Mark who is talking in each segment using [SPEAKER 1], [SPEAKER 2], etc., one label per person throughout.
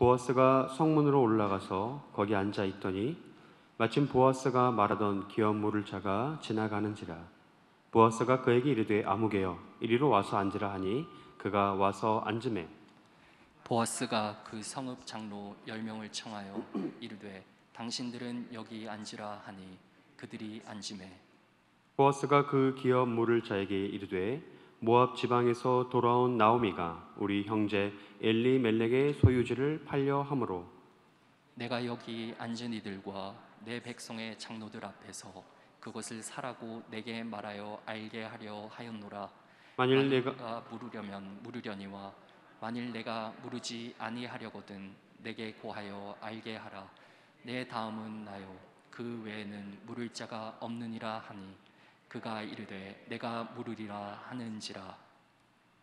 [SPEAKER 1] 보아스가 성문으로 올라가서 거기 앉아 있더니 마침 보아스가 말하던 기업 물을 자가 지나가는지라. 보아스가 그에게 이르되 아무개여 이리로 와서 앉으라 하니 그가 와서 앉으매
[SPEAKER 2] 보아스가 그 성읍 장로 10명을 청하여 이르되 당신들은 여기 앉으라 하니 그들이 앉으매
[SPEAKER 1] 보아스가 그 기업 물을 자에게 이르되 모압 지방에서 돌아온 나오미가 우리 형제 엘리멜렉의 소유지를 팔려 함으로
[SPEAKER 2] 내가 여기 앉은 이들과 내 백성의 장로들 앞에서 그것을 사라고 내게 말하여 알게 하려 하였노라.
[SPEAKER 1] 만일
[SPEAKER 2] 내가 물으려면 물으려니와 만일 내가 물으지 아니하려거든 내게 고하여 알게 하라. 내 다음은 나요 그 외에는 물을 자가 없느니라 하니 그가 이르되 내가 물으리라 하는지라.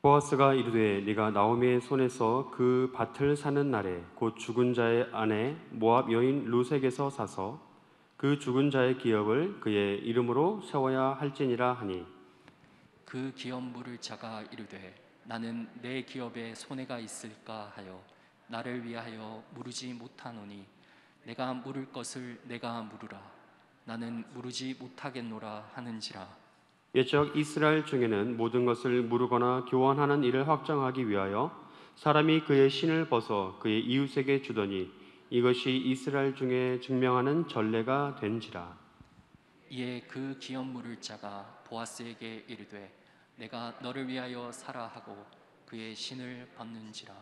[SPEAKER 1] 보아스가 이르되 네가 나오미의 손에서 그 밭을 사는 날에 곧 죽은 자의 아내 모압 여인 루색에서 사서 그 죽은 자의 기업을 그의 이름으로 세워야 할지니라 하니
[SPEAKER 2] 그 기업 물을 자가 이르되 나는 내 기업에 손해가 있을까 하여 나를 위하여 물으지 못하노니 내가 물을 것을 내가 물으라. 나는 물으지 못하겠노라 하는지라.
[SPEAKER 1] 옛적 이스라엘 중에는 모든 것을 물으거나 교환하는 일을 확정하기 위하여 사람이 그의 신을 벗어 그의 이웃에게 주더니 이것이 이스라엘 중에 증명하는 전례가 된지라.
[SPEAKER 2] 이에 그 기업 물을 자가 보아스에게 이르되 내가 너를 위하여 사라 하고 그의 신을 벗는지라.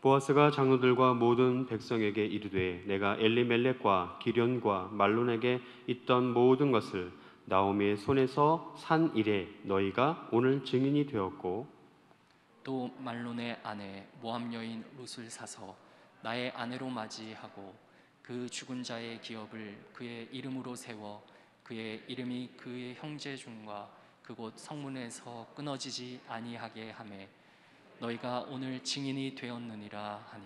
[SPEAKER 1] 보아스가 장로들과 모든 백성에게 이르되 내가 엘리멜렉과 기련과 말론에게 있던 모든 것을 나오미의 손에서 산 이래 너희가 오늘 증인이 되었고
[SPEAKER 2] 또 말론의 아내 모압 여인 룻을 사서 나의 아내로 맞이하고 그 죽은 자의 기업을 그의 이름으로 세워 그의 이름이 그의 형제 중과 그곳 성문에서 끊어지지 아니하게 하매 너희가 오늘 증인이 되었느니라 하니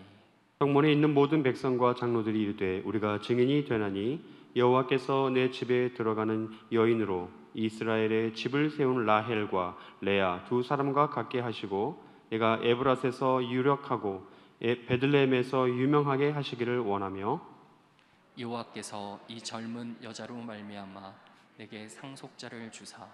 [SPEAKER 1] 성문에 있는 모든 백성과 장로들이 이르되 우리가 증인이 되나니 여호와께서 내 집에 들어가는 여인으로 이스라엘의 집을 세운 라헬과 레아 두 사람과 같게 하시고 내가 에브라스에서 유력하고 베들레헴에서 유명하게 하시기를 원하며
[SPEAKER 2] 여호와께서 이 젊은 여자로 말미암아 내게 상속자를 주사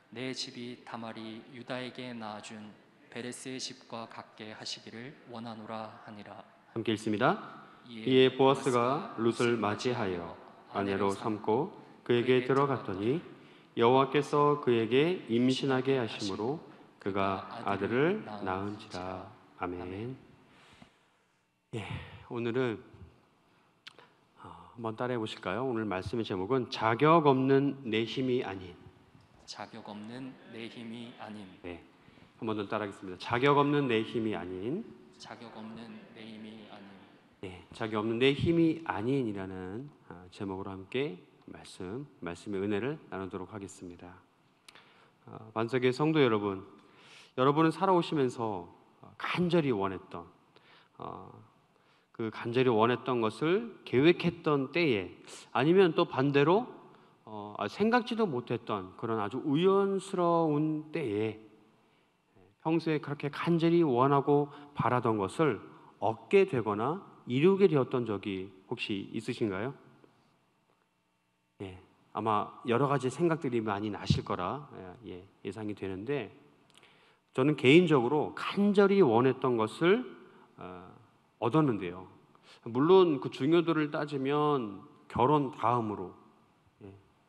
[SPEAKER 2] 내 집이 다말이 유다에게 낳아준 베레스의 집과 같게 하시기를 원하노라 하니라.
[SPEAKER 1] 함께 읽습니다. 이에 보아스가 룻을 맞이하여 아내로 삼고 그에게 들어갔더니 여호와께서 그에게 임신하게 하심으로 그가 아들을 낳은지라. 아멘. 예, 오늘은 한번 따라해 보실까요? 오늘 말씀의 제목은 자격 없는 내 힘이 아닌.
[SPEAKER 2] 자격 없는 내 힘이 아닌.
[SPEAKER 1] 네, 한번 더 따라하겠습니다. 자격 없는 내 힘이 아닌.
[SPEAKER 2] 자격 없는 내 힘이 아닌.
[SPEAKER 1] 네, 자격 없는 내 힘이 아닌이라는 제목으로 함께 말씀의 은혜를 나누도록 하겠습니다. 반석의 성도 여러분, 여러분은 살아오시면서 간절히 원했던 그 간절히 원했던 것을 계획했던 때에 아니면 또 반대로 생각지도 못했던 그런 아주 우연스러운 때에 평소에 그렇게 간절히 원하고 바라던 것을 얻게 되거나 이루게 되었던 적이 혹시 있으신가요? 예, 아마 여러 가지 생각들이 많이 나실 거라 예상이 되는데 저는 개인적으로 간절히 원했던 것을 얻었는데요. 물론 그 중요도를 따지면 결혼 다음으로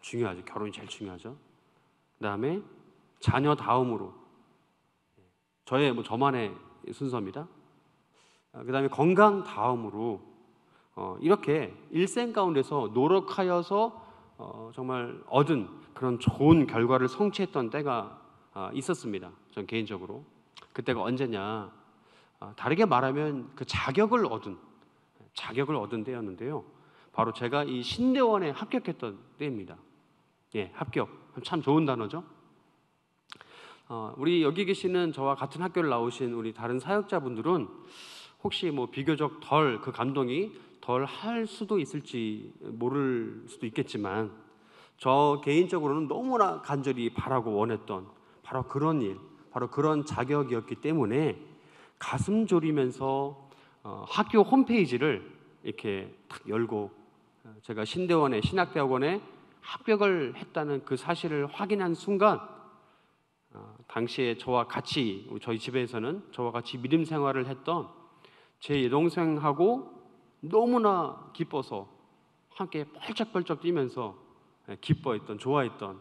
[SPEAKER 1] 중요하죠. 결혼이 제일 중요하죠. 그 다음에 자녀 다음으로 저만의 순서입니다. 그 다음에 건강 다음으로 이렇게 일생 가운데서 노력하여서 정말 얻은 그런 좋은 결과를 성취했던 때가 있었습니다. 전 개인적으로 그때가 언제냐 다르게 말하면 그 자격을 얻은 때였는데요. 바로 제가 이 신대원에 합격했던 때입니다. 예, 합격 참 좋은 단어죠. 우리 여기 계시는 저와 같은 학교를 나오신 우리 다른 사역자분들은 혹시 비교적 그 감동이 덜 할 수도 있을지 모를 수도 있겠지만 저 개인적으로는 너무나 간절히 바라고 원했던 바로 그런 일, 바로 그런 자격이었기 때문에 가슴 졸이면서 학교 홈페이지를 이렇게 탁 열고 제가 신대원의 신학대학원에 합격을 했다는 그 사실을 확인한 순간 당시에 저와 같이 저희 집에서는 저와 같이 믿음 생활을 했던 제 여동생하고 너무나 기뻐서 함께 펄쩍펄쩍 뛰면서 기뻐했던 좋아했던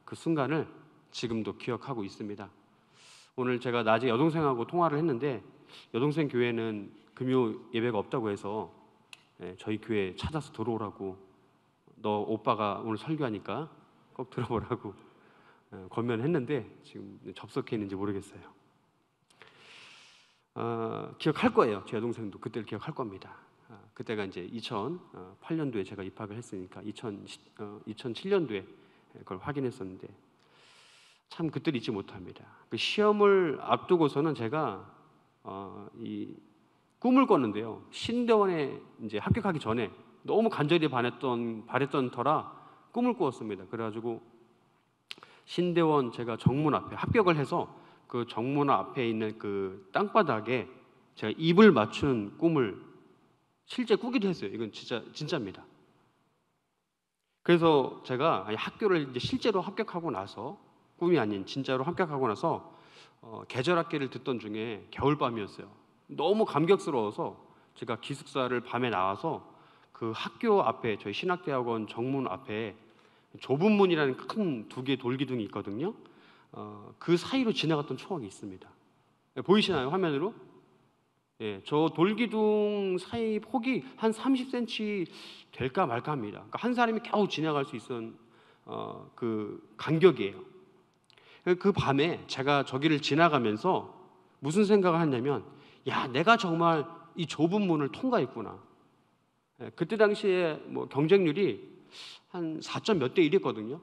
[SPEAKER 1] 그 순간을 지금도 기억하고 있습니다. 오늘 제가 낮에 여동생하고 통화를 했는데 여동생 교회는 금요 예배가 없다고 해서 저희 교회 찾아서 들어오라고 너 오빠가 오늘 설교하니까 꼭 들어보라고 권면했는데 지금 접속해 있는지 모르겠어요. 기억할 거예요. 제 여동생도 그때를 기억할 겁니다. 그때가 이제 2008년도에 제가 입학을 했으니까 2007년도에 그걸 확인했었는데 참 그때를 잊지 못합니다. 그 시험을 앞두고서는 제가 이 꿈을 꿨는데요. 신대원에 이제 합격하기 전에 너무 간절히 바랬던 터라 꿈을 꾸었습니다. 그래가지고 신대원 제가 정문 앞에 합격을 해서 그 정문 앞에 있는 그 땅바닥에 제가 입을 맞추는 꿈을 실제 꾸기도 했어요. 이건 진짜입니다. 그래서 제가 학교를 이제 실제로 합격하고 나서 꿈이 아닌 진짜로 합격하고 나서 계절학기를 듣던 중에 겨울밤이었어요. 너무 감격스러워서 제가 기숙사를 밤에 나와서 그 학교 앞에 저희 신학대학원 정문 앞에 좁은 문이라는 큰 두 개의 돌기둥이 있거든요. 그 사이로 지나갔던 추억이 있습니다. 보이시나요? 화면으로? 예, 저 돌기둥 사이 폭이 한 30cm 될까 말까 합니다. 그러니까 한 사람이 겨우 지나갈 수 있는 그 간격이에요. 그 밤에 제가 저기를 지나가면서 무슨 생각을 했냐면 야, 내가 정말 이 좁은 문을 통과했구나. 그때 당시에 뭐 경쟁률이 한 4점 몇 대 1이었거든요.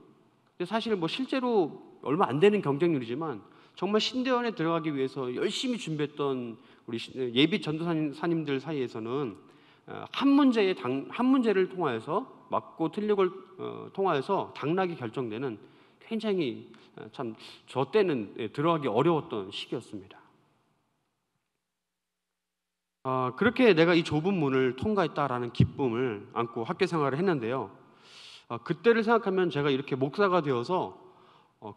[SPEAKER 1] 근데 사실 뭐 실제로 얼마 안 되는 경쟁률이지만 정말 신대원에 들어가기 위해서 열심히 준비했던 우리 예비 전도사님들 사이에서는 한 문제를 통하여서 맞고 틀리고를 통하여서 당락이 결정되는 굉장히 참 저 때는 들어가기 어려웠던 시기였습니다. 그렇게 내가 이 좁은 문을 통과했다라는 기쁨을 안고 학교 생활을 했는데요. 그때를 생각하면 제가 이렇게 목사가 되어서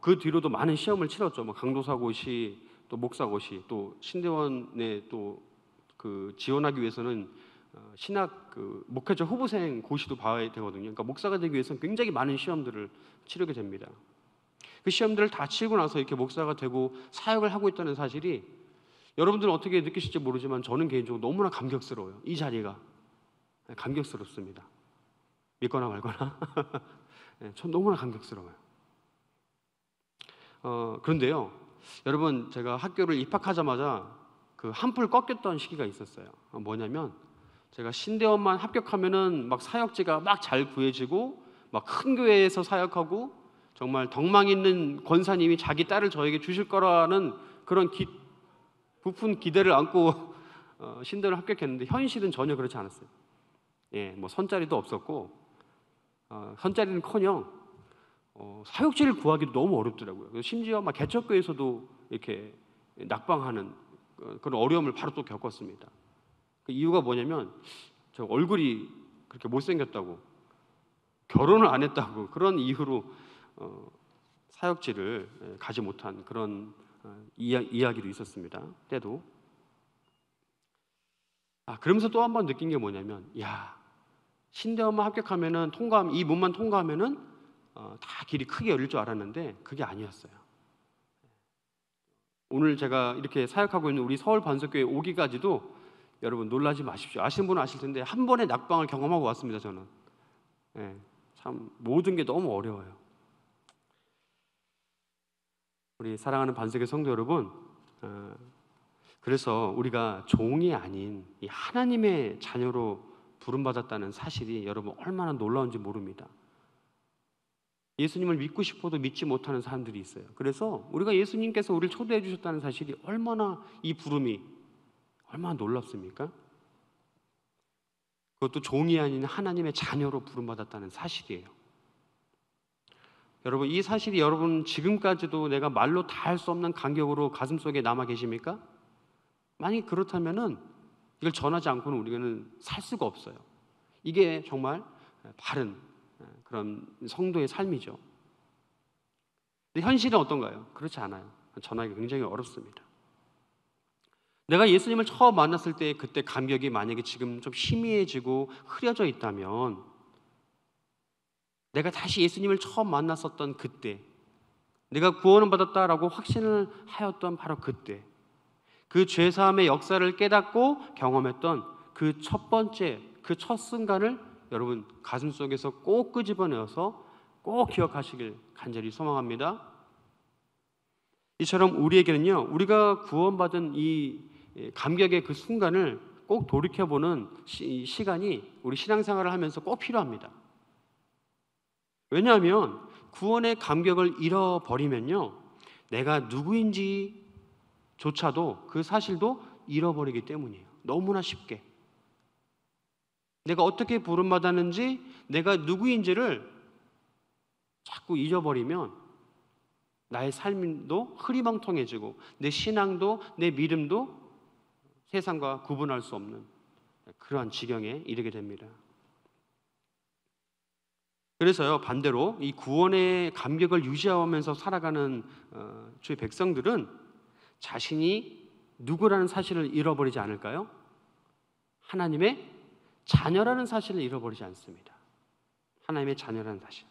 [SPEAKER 1] 그 뒤로도 많은 시험을 치렀죠. 뭐 강도사고시, 또 목사고시, 또 신대원에 또 그 지원하기 위해서는 신학 그 목회자 후보생 고시도 봐야 되거든요. 그러니까 목사가 되기 위해서는 굉장히 많은 시험들을 치르게 됩니다. 그 시험들을 다 치고 나서 이렇게 목사가 되고 사역을 하고 있다는 사실이 여러분들은 어떻게 느끼실지 모르지만 저는 개인적으로 너무나 감격스러워요. 이 자리가 감격스럽습니다. 믿거나 말거나 전 너무나 감격스러워요. 그런데요, 여러분 제가 학교를 입학하자마자 그 한풀 꺾였던 시기가 있었어요. 뭐냐면 제가 신대원만 합격하면은 막 사역지가 막 잘 구해지고 막 큰 교회에서 사역하고 정말 덕망 있는 권사님이 자기 딸을 저에게 주실 거라는 그런 부푼 기대를 안고 신대를 합격했는데 현실은 전혀 그렇지 않았어요. 예, 뭐 선자리도 없었고 선자리는커녕 사역지를 구하기도 너무 어렵더라고요. 그래서 심지어 막 개척교회에서도 이렇게 낙방하는 그런 어려움을 바로 또 겪었습니다. 그 이유가 뭐냐면 저 얼굴이 그렇게 못생겼다고 결혼을 안 했다고 그런 이유로 사역지를 가지 못한 그런 이야기도 있었습니다. 때도. 그러면서 또 한 번 느낀 게 뭐냐면 야, 신대원만 합격하면은 이 문만 통과하면은 다 길이 크게 열릴 줄 알았는데 그게 아니었어요. 오늘 제가 이렇게 사역하고 있는 우리 서울 반석교회 오기까지도 여러분 놀라지 마십시오. 아시는 분은 아실 텐데 한 번의 낙방을 경험하고 왔습니다. 저는 참 모든 게 너무 어려워요. 우리 사랑하는 반석의 성도 여러분, 그래서 우리가 종이 아닌 이 하나님의 자녀로 부름받았다는 사실이 여러분 얼마나 놀라운지 모릅니다. 예수님을 믿고 싶어도 믿지 못하는 사람들이 있어요. 그래서 우리가 예수님께서 우리를 초대해 주셨다는 사실이 얼마나 이 부름이 얼마나 놀랍습니까? 그것도 종이 아닌 하나님의 자녀로 부름받았다는 사실이에요. 여러분 이 사실이 여러분 지금까지도 내가 말로 다 할 수 없는 간격으로 가슴속에 남아 계십니까? 만약에 그렇다면은 이걸 전하지 않고는 우리는 살 수가 없어요. 이게 정말 바른 그런 성도의 삶이죠. 근데 현실은 어떤가요? 그렇지 않아요. 전하기가 굉장히 어렵습니다. 내가 예수님을 처음 만났을 때 그때 감격이 만약에 지금 좀 희미해지고 흐려져 있다면, 내가 다시 예수님을 처음 만났었던 그때, 내가 구원을 받았다라고 확신을 하였던 바로 그때, 그 죄사함의 역사를 깨닫고 경험했던 그 첫 번째, 그 첫 순간을 여러분 가슴속에서 꼭 끄집어내어서 꼭 기억하시길 간절히 소망합니다. 이처럼 우리에게는요, 우리가 구원받은 이 감격의 그 순간을 꼭 돌이켜보는 시간이 우리 신앙생활을 하면서 꼭 필요합니다. 왜냐하면 구원의 감격을 잃어버리면요, 내가 누구인지조차도 그 사실도 잃어버리기 때문이에요. 너무나 쉽게. 내가 어떻게 부름받았는지, 내가 누구인지를 자꾸 잊어버리면 나의 삶도 흐리멍텅해지고 내 신앙도, 내 믿음도 세상과 구분할 수 없는 그러한 지경에 이르게 됩니다. 그래서요, 반대로 이 구원의 감격을 유지하면서 살아가는 주의 백성들은 자신이 누구라는 사실을 잃어버리지 않을까요? 하나님의 자녀라는 사실을 잃어버리지 않습니다. 하나님의 자녀라는 사실.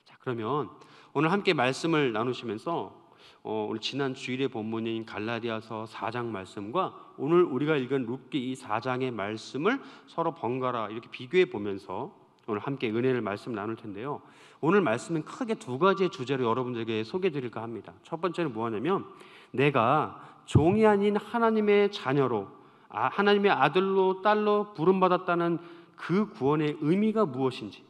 [SPEAKER 1] 자, 그러면 오늘 함께 말씀을 나누시면서 오늘 지난 주일의 본문인 갈라디아서 4장 말씀과 오늘 우리가 읽은 룻기 이 4장의 말씀을 서로 번갈아 이렇게 비교해 보면서 오늘 함께 은혜를 말씀 나눌 텐데요. 오늘 말씀은 크게 두 가지의 주제로 여러분들에게 소개해 드릴까 합니다. 첫 번째는 뭐냐면, 내가 종이 아닌 하나님의 자녀로, 하나님의 아들로 딸로 부름받았다는 그 구원의 의미가 무엇인지,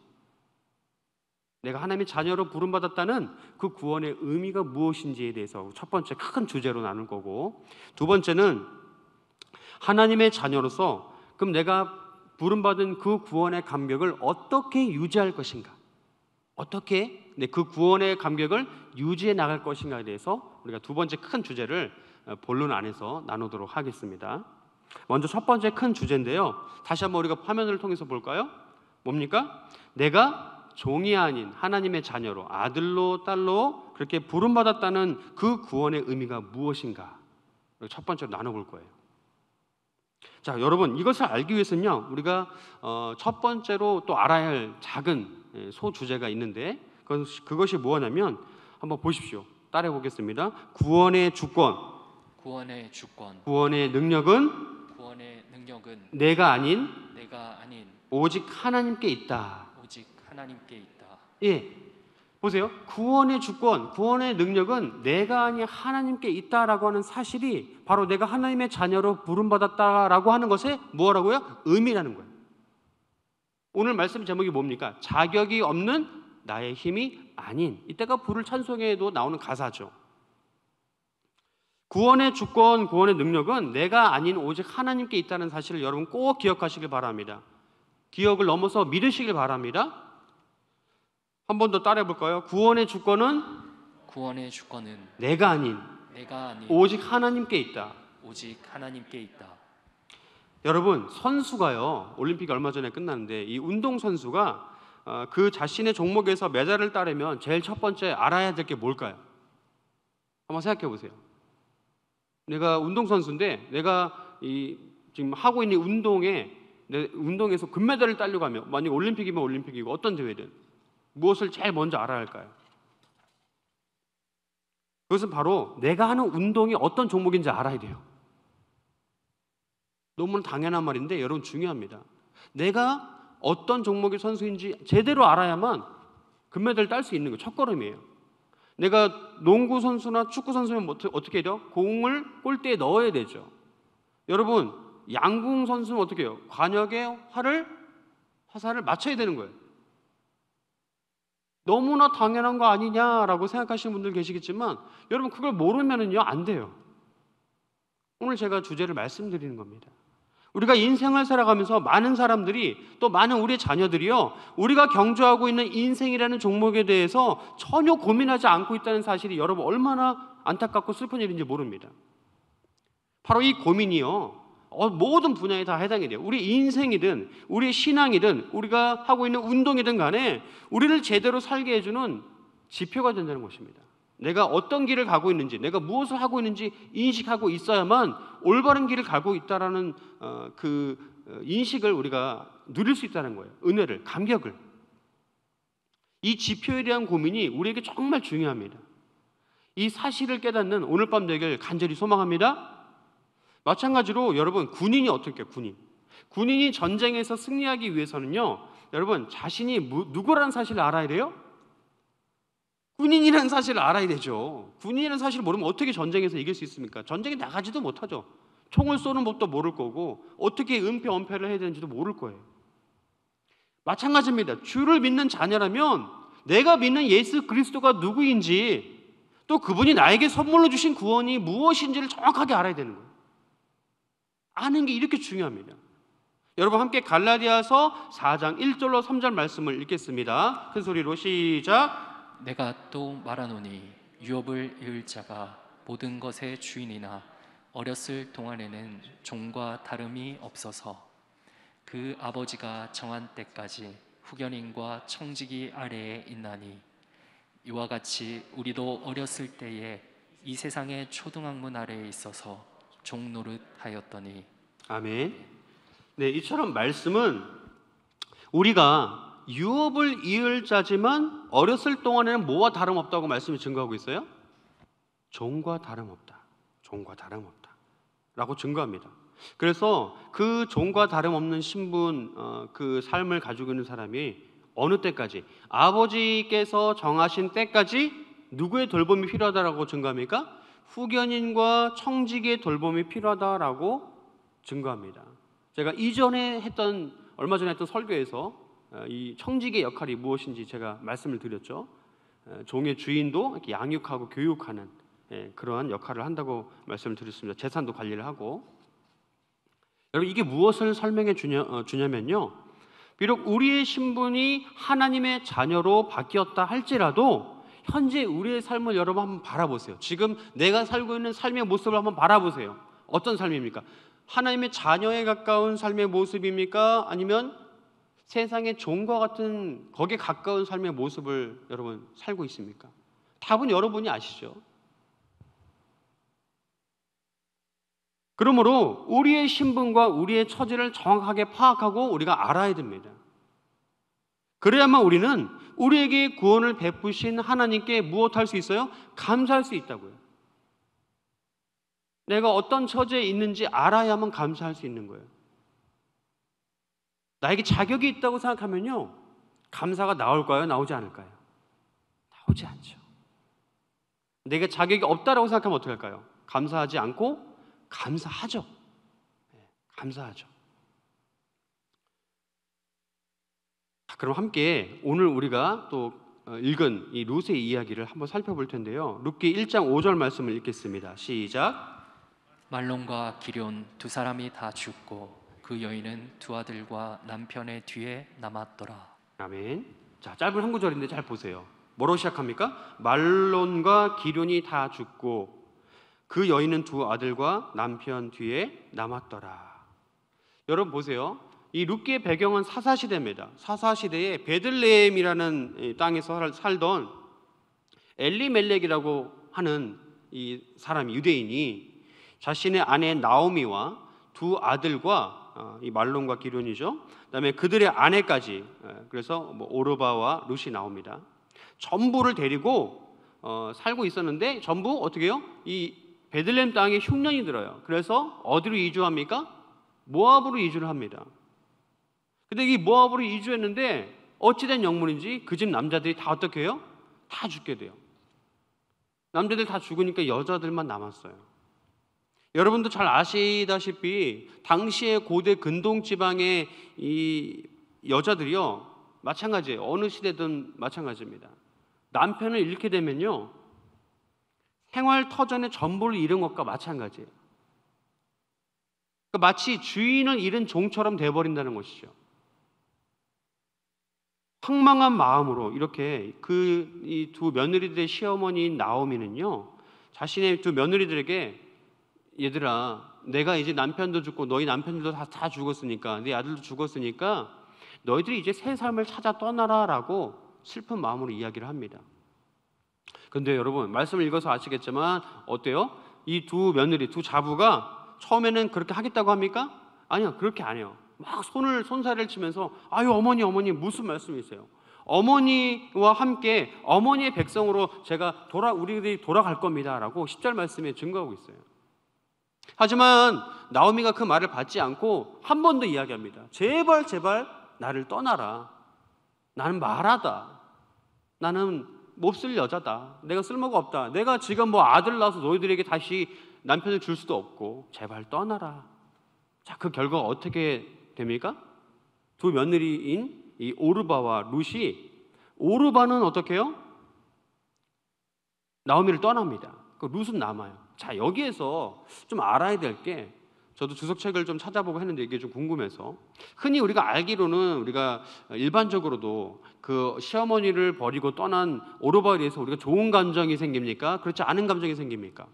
[SPEAKER 1] 내가 하나님의 자녀로 부름받았다는 그 구원의 의미가 무엇인지에 대해서 첫 번째 큰 주제로 나눌 거고, 두 번째는 하나님의 자녀로서 그럼 내가 부름받은 그 구원의 감격을 어떻게 유지할 것인가, 어떻게 그 구원의 감격을 유지해 나갈 것인가에 대해서 우리가 두 번째 큰 주제를 본론 안에서 나누도록 하겠습니다. 먼저 첫 번째 큰 주제인데요, 다시 한번 우리가 화면을 통해서 볼까요? 뭡니까? 내가 종이 아닌 하나님의 자녀로, 아들로 딸로 그렇게 부름받았다는 그 구원의 의미가 무엇인가, 첫 번째로 나눠볼 거예요. 자, 여러분, 이것을 알기 위해서는요, 우리가 첫 번째로 또 알아야 할 작은 소주제가 있는데, 그것이 뭐냐면 한번 보십시오. 따라해 보겠습니다. 구원의 주권,
[SPEAKER 2] 구원의 주권,
[SPEAKER 1] 구원의 능력은 내가 아닌 오직 하나님께 있다.
[SPEAKER 2] 오직 하나님께 있다.
[SPEAKER 1] 예, 보세요. 구원의 주권, 구원의 능력은 내가 아닌 하나님께 있다라고 하는 사실이 바로 내가 하나님의 자녀로 부름받았다라고 하는 것의 뭐라고요? 의미라는 거예요. 오늘 말씀 제목이 뭡니까? 자격이 없는 나의 힘이 아닌, 이때가 부를 찬송에도 나오는 가사죠. 구원의 주권, 구원의 능력은 내가 아닌 오직 하나님께 있다는 사실을 여러분 꼭 기억하시길 바랍니다. 기억을 넘어서 믿으시길 바랍니다. 한 번 더 따라해 볼까요? 구원의 주권은 내가 아닌 오직 하나님께 있다.
[SPEAKER 2] 오직 하나님께 있다.
[SPEAKER 1] 여러분, 선수가요, 올림픽이 얼마 전에 끝났는데 이 운동 선수가 그 자신의 종목에서 메달을 따려면 제일 첫 번째 알아야 될 게 뭘까요? 한번 생각해 보세요. 내가 운동 선수인데 내가 지금 하고 있는 운동에서 금메달을 따려고 하면, 만약 올림픽이면 올림픽이고 어떤 대회든 무엇을 제일 먼저 알아야 할까요? 그것은 바로 내가 하는 운동이 어떤 종목인지 알아야 돼요. 너무나 당연한 말인데 여러분 중요합니다. 내가 어떤 종목의 선수인지 제대로 알아야만 금메달을 딸 수 있는 거 첫걸음이에요. 내가 농구 선수나 축구 선수면 어떻게 해요? 공을 골대에 넣어야 되죠. 여러분, 양궁 선수는 어떻게 해요? 관역에 화살을 맞춰야 되는 거예요. 너무나 당연한 거 아니냐라고 생각하시는 분들 계시겠지만 여러분, 그걸 모르면은요 안 돼요. 오늘 제가 주제를 말씀드리는 겁니다. 우리가 인생을 살아가면서 많은 사람들이, 또 많은 우리의 자녀들이요, 우리가 경주하고 있는 인생이라는 종목에 대해서 전혀 고민하지 않고 있다는 사실이 여러분 얼마나 안타깝고 슬픈 일인지 모릅니다. 바로 이 고민이요, 모든 분야에 다 해당이 돼요. 우리 인생이든 우리 신앙이든 우리가 하고 있는 운동이든 간에 우리를 제대로 살게 해주는 지표가 된다는 것입니다. 내가 어떤 길을 가고 있는지, 내가 무엇을 하고 있는지 인식하고 있어야만 올바른 길을 가고 있다라는 인식을 우리가 누릴 수 있다는 거예요. 은혜를, 감격을. 이 지표에 대한 고민이 우리에게 정말 중요합니다. 이 사실을 깨닫는 오늘 밤 되길 간절히 소망합니다. 마찬가지로 여러분, 군인이 어떨까요? 군인이 전쟁에서 승리하기 위해서는요, 여러분, 자신이 누구라는 사실을 알아야 돼요? 군인이라는 사실을 알아야 되죠. 군인이라는 사실을 모르면 어떻게 전쟁에서 이길 수 있습니까? 전쟁에 나가지도 못하죠. 총을 쏘는 법도 모를 거고 어떻게 은폐 언폐를 해야 되는지도 모를 거예요. 마찬가지입니다. 주를 믿는 자녀라면 내가 믿는 예수 그리스도가 누구인지, 또 그분이 나에게 선물로 주신 구원이 무엇인지를 정확하게 알아야 되는 거예요. 아는 게 이렇게 중요합니다. 여러분 함께 갈라디아서 4장 1절로 3절 말씀을 읽겠습니다. 큰 소리로 시작.
[SPEAKER 2] 내가 또 말하노니 유업을 이을 자가 모든 것의 주인이나 어렸을 동안에는 종과 다름이 없어서 그 아버지가 정한 때까지 후견인과 청지기 아래에 있나니, 이와 같이 우리도 어렸을 때에 이 세상의 초등학문 아래에 있어서 종 노릇하였더니.
[SPEAKER 1] 아멘. 네, 이처럼 말씀은 우리가 유업을 이을 자지만 어렸을 동안에는 뭐와 다름없다고 말씀이 증거하고 있어요? 종과 다름없다. 종과 다름없다 라고 증거합니다. 그래서 그 종과 다름없는 신분, 그 삶을 가지고 있는 사람이 어느 때까지, 아버지께서 정하신 때까지 누구의 돌봄이 필요하다라고 증거합니까? 후견인과 청지기의 돌봄이 필요하다라고 증거합니다. 제가 얼마 전에 했던 설교에서 이 청지기의 역할이 무엇인지 제가 말씀을 드렸죠. 종의 주인도 이렇게 양육하고 교육하는 그러한 역할을 한다고 말씀을 드렸습니다. 재산도 관리를 하고. 여러분, 이게 무엇을 설명해 주냐면요, 비록 우리의 신분이 하나님의 자녀로 바뀌었다 할지라도 현재 우리의 삶을 여러분 한번 바라보세요. 지금 내가 살고 있는 삶의 모습을 한번 바라보세요. 어떤 삶입니까? 하나님의 자녀에 가까운 삶의 모습입니까? 아니면 세상의 종과 같은 거기에 가까운 삶의 모습을 여러분 살고 있습니까? 답은 여러분이 아시죠? 그러므로 우리의 신분과 우리의 처지를 정확하게 파악하고 우리가 알아야 됩니다. 그래야만 우리는 우리에게 구원을 베푸신 하나님께 무엇할 수 있어요? 감사할 수 있다고요. 내가 어떤 처지에 있는지 알아야만 감사할 수 있는 거예요. 나에게 자격이 있다고 생각하면요, 감사가 나올까요? 나오지 않을까요? 나오지 않죠. 내가 자격이 없다라고 생각하면 어떻게 할까요? 감사하지 않고 감사하죠. 감사하죠. 그럼 함께 오늘 우리가 또 읽은 이 룻의 이야기를 한번 살펴볼 텐데요. 룻기 1장 5절 말씀을 읽겠습니다. 시작.
[SPEAKER 2] 말론과 기럨 두 사람이 다 죽고 그 여인은 두 아들과 남편의 뒤에 남았더라.
[SPEAKER 1] 아멘. 자, 짧은 한 구절인데 잘 보세요. 뭐로 시작합니까? 말론과 기럨이 다 죽고 그 여인은 두 아들과 남편 뒤에 남았더라. 여러분 보세요. 이 룻기의 배경은 사사시대입니다. 사사시대에 베들레헴이라는 땅에서 살던 엘리멜렉이라고 하는 이 사람이, 유대인이 자신의 아내 나오미와 두 아들과 이 말론과 기럨이죠. 그다음에 그들의 아내까지, 그래서 뭐 오르바와 룻이 나옵니다. 전부를 데리고 살고 있었는데 전부 어떻게 해요? 이 베들레헴 땅에 흉년이 들어요. 그래서 어디로 이주합니까? 모압으로 이주를 합니다. 근데 이 모압으로 이주했는데 어찌된 영문인지 그 집 남자들이 다 어떻게 해요? 다 죽게 돼요. 남자들 다 죽으니까 여자들만 남았어요. 여러분도 잘 아시다시피 당시의 고대 근동 지방의 이 여자들이요, 마찬가지예요. 어느 시대든 마찬가지입니다. 남편을 잃게 되면요, 생활 터전의 전부를 잃은 것과 마찬가지예요. 그러니까 마치 주인을 잃은 종처럼 돼버린다는 것이죠. 황망한 마음으로 이렇게 이 두 며느리들의 시어머니인 나오미는요, 자신의 두 며느리들에게 얘들아, 내가 이제 남편도 죽고 너희 남편들도 다 죽었으니까, 네 아들도 죽었으니까 너희들이 이제 새 삶을 찾아 떠나라라고 슬픈 마음으로 이야기를 합니다. 그런데 여러분, 말씀을 읽어서 아시겠지만 어때요? 이 두 며느리, 두 자부가 처음에는 그렇게 하겠다고 합니까? 아니요, 그렇게 안 해요. 막 손살을 치면서 아유 어머니 무슨 말씀이세요? 어머니와 함께 어머니의 백성으로 우리들이 돌아갈 겁니다라고 10절 말씀에 증거하고 있어요. 하지만 나오미가 그 말을 받지 않고 한 번 더 이야기합니다. 제발 나를 떠나라. 나는 말하다. 나는 몹쓸 여자다. 내가 쓸모가 없다. 내가 지금 뭐 아들 낳아서 너희들에게 다시 남편을 줄 수도 없고 제발 떠나라. 자, 그 결과가 어떻게 됩니까? 두 며느리인 이 오르바와 룻이, 오르바는 어떻게 해요? 나오미를 떠납니다. 그 룻은 남아요. 자, 여기에서 좀 알아야 될 게, 저도 주석책을 좀 찾아보고 했는데 이게 좀 궁금해서, 흔히 우리가 알기로는 우리가 일반적으로도 그 시어머니를 버리고 떠난 오르바에 대해서 우리가 좋은 감정이 생깁니까? 그렇지 않은 감정이 생깁니까?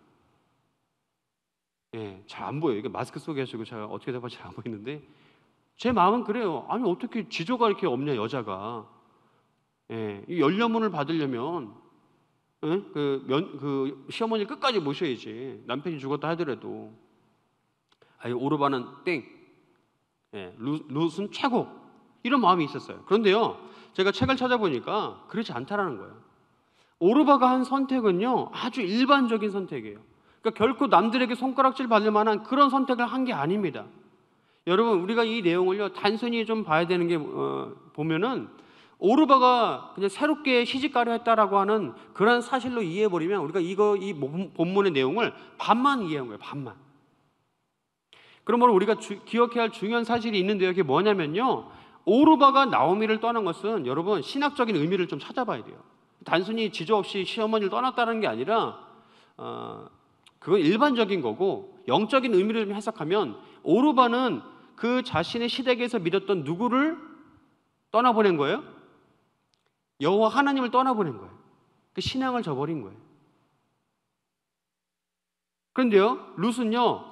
[SPEAKER 1] 예, 잘 안 보여요. 이게 마스크 속에 하시고 제가 어떻게 답할지 잘 안 보이는데 제 마음은 그래요. 아니 어떻게 지조가 이렇게 없냐 여자가. 예, 이 열려문을 받으려면 예? 그 시어머니를 끝까지 모셔야지. 남편이 죽었다 하더라도. 아니 오르바는 땡. 예, 룻은 최고. 이런 마음이 있었어요. 그런데요, 제가 책을 찾아보니까 그렇지 않다라는 거예요. 오르바가 한 선택은요 아주 일반적인 선택이에요. 그러니까 결코 남들에게 손가락질 받을 만한 그런 선택을 한 게 아닙니다. 여러분, 우리가 이 내용을요 단순히 좀 봐야 되는 게 보면은 오르바가 그냥 새롭게 시집가려 했다라고 하는 그런 사실로 이해해버리면 우리가 이 본문의 내용을 반만 이해한 거예요. 반만. 그러므로 우리가 기억해야 할 중요한 사실이 있는데요. 그게 뭐냐면요, 오르바가 나오미를 떠난 것은 여러분 신학적인 의미를 좀 찾아봐야 돼요. 단순히 지조 없이 시어머니를 떠났다는 게 아니라 그건 일반적인 거고, 영적인 의미를 좀 해석하면 오르바는 그 자신의 시댁에서 믿었던 누구를 떠나보낸 거예요? 여호와 하나님을 떠나보낸 거예요. 그 신앙을 저버린 거예요. 그런데요, 룻은요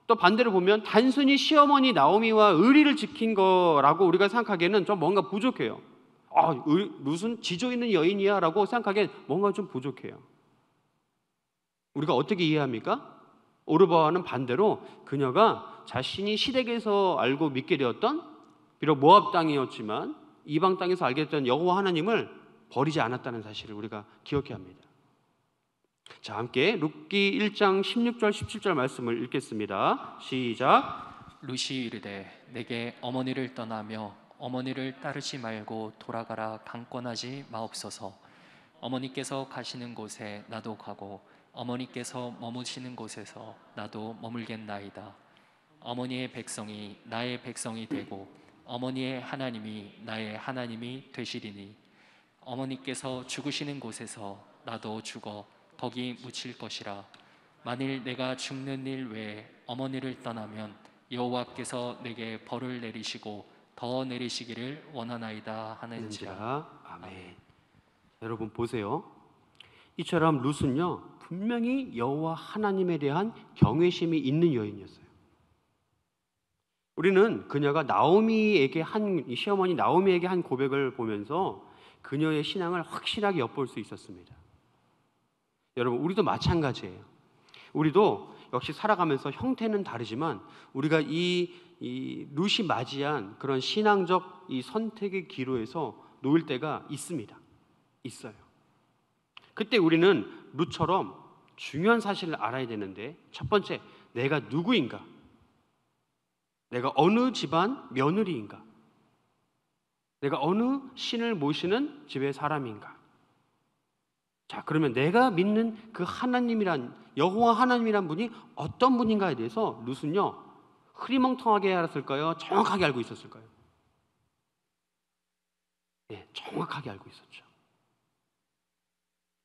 [SPEAKER 1] 또 반대로 보면 단순히 시어머니 나오미와 의리를 지킨 거라고 우리가 생각하기에는 좀 뭔가 부족해요. 룻은 지조 있는 여인이야 라고 생각하기엔 뭔가 좀 부족해요. 우리가 어떻게 이해합니까? 오르바와는 반대로 그녀가 자신이 시댁에서 알고 믿게 되었던, 비록 모압 땅이었지만 이방 땅에서 알게 됐던 여호와 하나님을 버리지 않았다는 사실을 우리가 기억해야 합니다. 자, 함께 룻기 1장 16절 17절 말씀을 읽겠습니다. 시작.
[SPEAKER 2] 룻이 이르되 내게 어머니를 떠나며 어머니를 따르지 말고 돌아가라 강권하지 마옵소서. 어머니께서 가시는 곳에 나도 가고 어머니께서 머무시는 곳에서 나도 머물겠나이다. 어머니의 백성이 나의 백성이 되고 어머니의 하나님이 나의 하나님이 되시리니 어머니께서 죽으시는 곳에서 나도 죽어 거기 묻힐 것이라. 만일 내가 죽는 일 외에 어머니를 떠나면 여호와께서 내게 벌을 내리시고 더 내리시기를 원하나이다 하는지라.
[SPEAKER 1] 아멘. 여러분 보세요. 이처럼 룻은요 분명히 여호와 하나님에 대한 경외심이 있는 여인이었어요. 우리는 그녀가 이 시어머니 나오미에게 한 고백을 보면서 그녀의 신앙을 확실하게 엿볼 수 있었습니다. 여러분, 우리도 마찬가지예요. 우리도 역시 살아가면서 형태는 다르지만 우리가 이 룻이 맞이한 그런 신앙적 이 선택의 기로에서 놓일 때가 있습니다. 있어요. 그때 우리는 룻처럼 중요한 사실을 알아야 되는데, 첫 번째, 내가 누구인가? 내가 어느 집안 며느리인가? 내가 어느 신을 모시는 집의 사람인가? 자, 그러면 내가 믿는 그 하나님이란, 여호와 하나님이란 분이 어떤 분인가에 대해서 룻은요 흐리멍텅하게 알았을까요? 정확하게 알고 있었을까요? 네, 정확하게 알고 있었죠.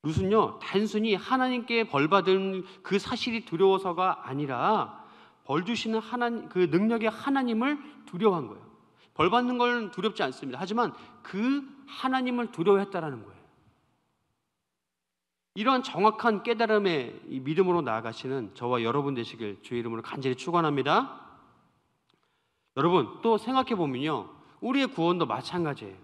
[SPEAKER 1] 룻은요 단순히 하나님께 벌받은 그 사실이 두려워서가 아니라 벌 주시는 그 능력의 하나님을 두려워한 거예요. 벌 받는 걸 두렵지 않습니다. 하지만 그 하나님을 두려워했다라는 거예요. 이러한 정확한 깨달음의 이 믿음으로 나아가시는 저와 여러분 되시길 주의 이름으로 간절히 축원합니다. 여러분, 또 생각해 보면요, 우리의 구원도 마찬가지예요.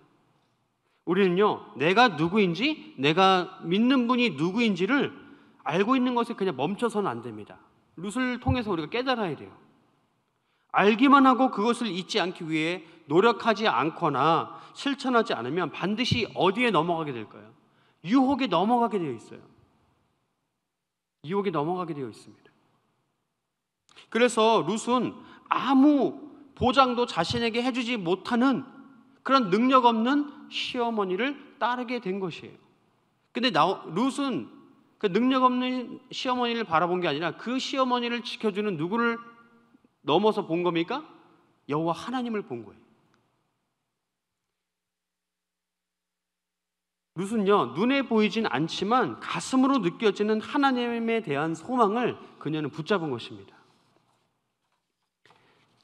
[SPEAKER 1] 우리는요, 내가 누구인지, 내가 믿는 분이 누구인지를 알고 있는 것에 그냥 멈춰서는 안 됩니다. 룻을 통해서 우리가 깨달아야 돼요. 알기만 하고 그것을 잊지 않기 위해 노력하지 않거나 실천하지 않으면 반드시 어디에 넘어가게 될까요? 유혹에 넘어가게 되어 있어요. 유혹에 넘어가게 되어 있습니다. 그래서 룻은 아무 보장도 자신에게 해주지 못하는 그런 능력 없는 시어머니를 따르게 된 것이에요. 근데 룻은 그 능력 없는 시어머니를 바라본 게 아니라 그 시어머니를 지켜주는 누구를 넘어서 본 겁니까? 여호와 하나님을 본 거예요. 룻은요, 눈에 보이진 않지만 가슴으로 느껴지는 하나님에 대한 소망을 그녀는 붙잡은 것입니다.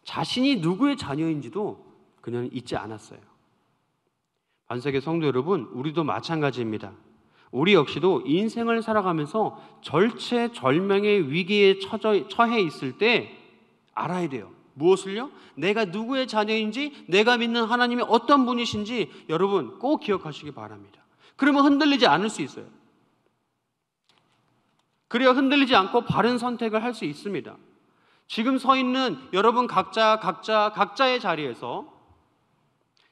[SPEAKER 1] 자신이 누구의 자녀인지도 그녀는 잊지 않았어요. 반석의 성도 여러분, 우리도 마찬가지입니다. 우리 역시도 인생을 살아가면서 절체절명의 위기에 처해 있을 때 알아야 돼요. 무엇을요? 내가 누구의 자녀인지, 내가 믿는 하나님이 어떤 분이신지 여러분 꼭 기억하시기 바랍니다. 그러면 흔들리지 않을 수 있어요. 그래야 흔들리지 않고 바른 선택을 할 수 있습니다. 지금 서 있는 여러분 각자의 자리에서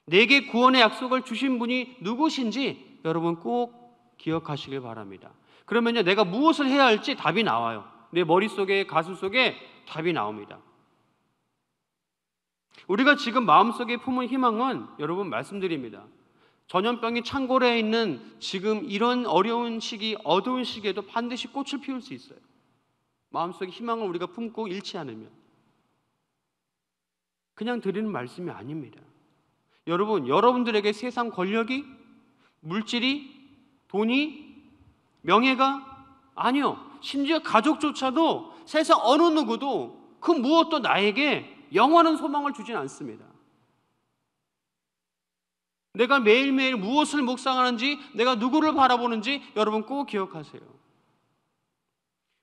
[SPEAKER 1] 내게 구원의 약속을 주신 분이 누구신지 여러분 꼭 기억하시길 바랍니다. 그러면요, 내가 무엇을 해야 할지 답이 나와요. 내 머릿속에, 가슴속에 답이 나옵니다. 우리가 지금 마음속에 품은 희망은 여러분 말씀드립니다. 전염병이 창궐해 있는 지금 이런 어려운 시기, 어두운 시기에도 반드시 꽃을 피울 수 있어요. 마음속에 희망을 우리가 품고 잃지 않으면. 그냥 드리는 말씀이 아닙니다. 여러분, 여러분들에게 세상 권력이, 물질이, 돈이, 명예가, 아니요, 심지어 가족조차도 세상 어느 누구도 그 무엇도 나에게 영원한 소망을 주진 않습니다. 내가 매일매일 무엇을 묵상하는지, 내가 누구를 바라보는지 여러분 꼭 기억하세요.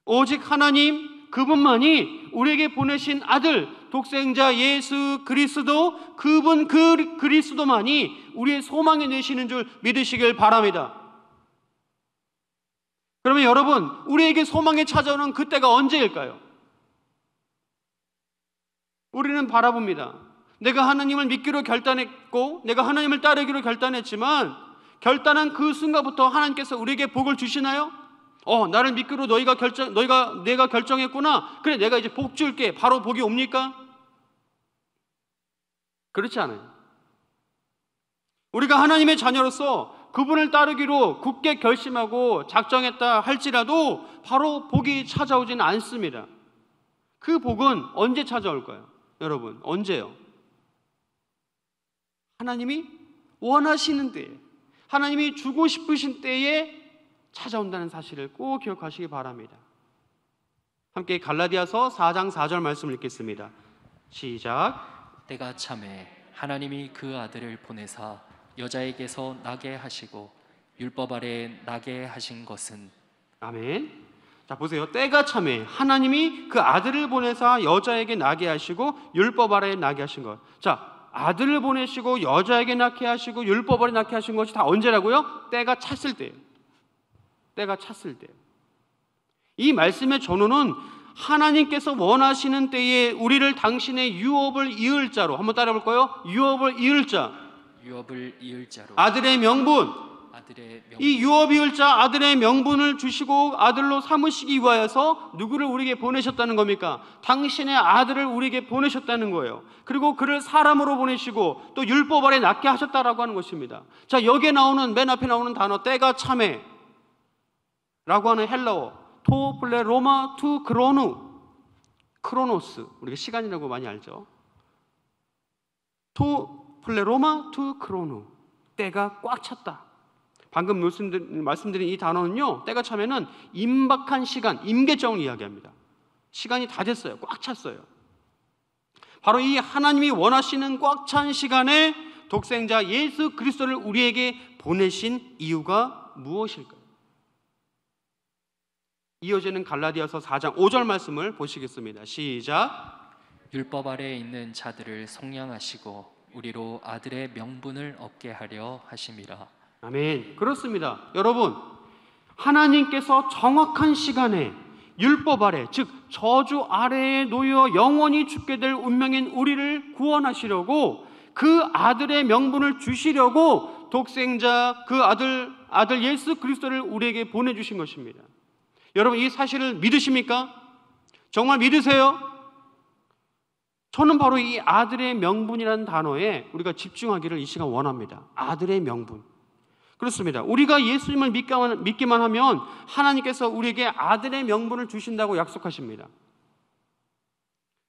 [SPEAKER 1] 오직 하나님 그분만이 우리에게 보내신 아들 독생자 예수 그리스도, 그분 그리스도만이 우리의 소망이 되시는 줄 믿으시길 바랍니다. 그러면 여러분, 우리에게 소망이 찾아오는 그때가 언제일까요? 우리는 바라봅니다. 내가 하나님을 믿기로 결단했고 내가 하나님을 따르기로 결단했지만 결단한 그 순간부터 하나님께서 우리에게 복을 주시나요? 나를 믿기로 내가 결정했구나. 그래, 내가 이제 복 줄게. 바로 복이 옵니까? 그렇지 않아요. 우리가 하나님의 자녀로서 그분을 따르기로 굳게 결심하고 작정했다 할지라도 바로 복이 찾아오지는 않습니다. 그 복은 언제 찾아올까요? 여러분, 언제요? 하나님이 원하시는 때에, 하나님이 주고 싶으신 때에 찾아온다는 사실을 꼭 기억하시기 바랍니다. 함께 갈라디아서 4장 4절 말씀을 읽겠습니다. 시작.
[SPEAKER 2] 때가 참에 하나님이 그 아들을 보내사 여자에게서 나게 하시고 율법 아래 나게 하신 것은.
[SPEAKER 1] 아멘. 자, 보세요. 때가 참에 하나님이 그 아들을 보내사 여자에게 나게 하시고 율법 아래 나게 하신 것. 자, 아들을 보내시고 여자에게 낳게 하시고 율법 아래 낳게 하신 것이 다 언제라고요? 때가 찼을 때예요. 때가 찼을 때. 이 말씀의 전후는 하나님께서 원하시는 때에 우리를 당신의 유업을 이을 자로, 한번 따라 볼까요? 유업을 이을 자,
[SPEAKER 2] 유업을 이을 자로,
[SPEAKER 1] 아들의 명분, 이 유업 이을 자 아들의 명분을 주시고 아들로 삼으시기 위하여서 누구를 우리에게 보내셨다는 겁니까? 당신의 아들을 우리에게 보내셨다는 거예요. 그리고 그를 사람으로 보내시고 또 율법 아래 낳게 하셨다라고 하는 것입니다. 자, 여기에 나오는, 맨 앞에 나오는 단어 때가 참에 라고 하는 헬라어 토 플레 로마 투 크로노스, 우리가 시간이라고 많이 알죠. 토 플레 로마 투 크로노, 때가 꽉 찼다. 방금 말씀드린 이 단어는요, 때가 차면은 임박한 시간, 임계점을 이야기합니다. 시간이 다 됐어요. 꽉 찼어요. 바로 이 하나님이 원하시는 꽉 찬 시간에 독생자 예수 그리스도를 우리에게 보내신 이유가 무엇일까요? 이어지는 갈라디아서 4장 5절 말씀을 보시겠습니다. 시작.
[SPEAKER 2] 율법 아래에 있는 자들을 속량하시고 우리로 아들의 명분을 얻게 하려 하심이라.
[SPEAKER 1] 아멘. 그렇습니다. 여러분, 하나님께서 정확한 시간에 율법 아래, 즉 저주 아래에 놓여 영원히 죽게 될 운명인 우리를 구원하시려고 그 아들의 명분을 주시려고 독생자 그 아들 예수 그리스도를 우리에게 보내주신 것입니다. 여러분, 이 사실을 믿으십니까? 정말 믿으세요? 저는 바로 이 아들의 명분이라는 단어에 우리가 집중하기를 이 시간 원합니다. 아들의 명분. 그렇습니다. 우리가 예수님을 믿기만 하면 하나님께서 우리에게 아들의 명분을 주신다고 약속하십니다.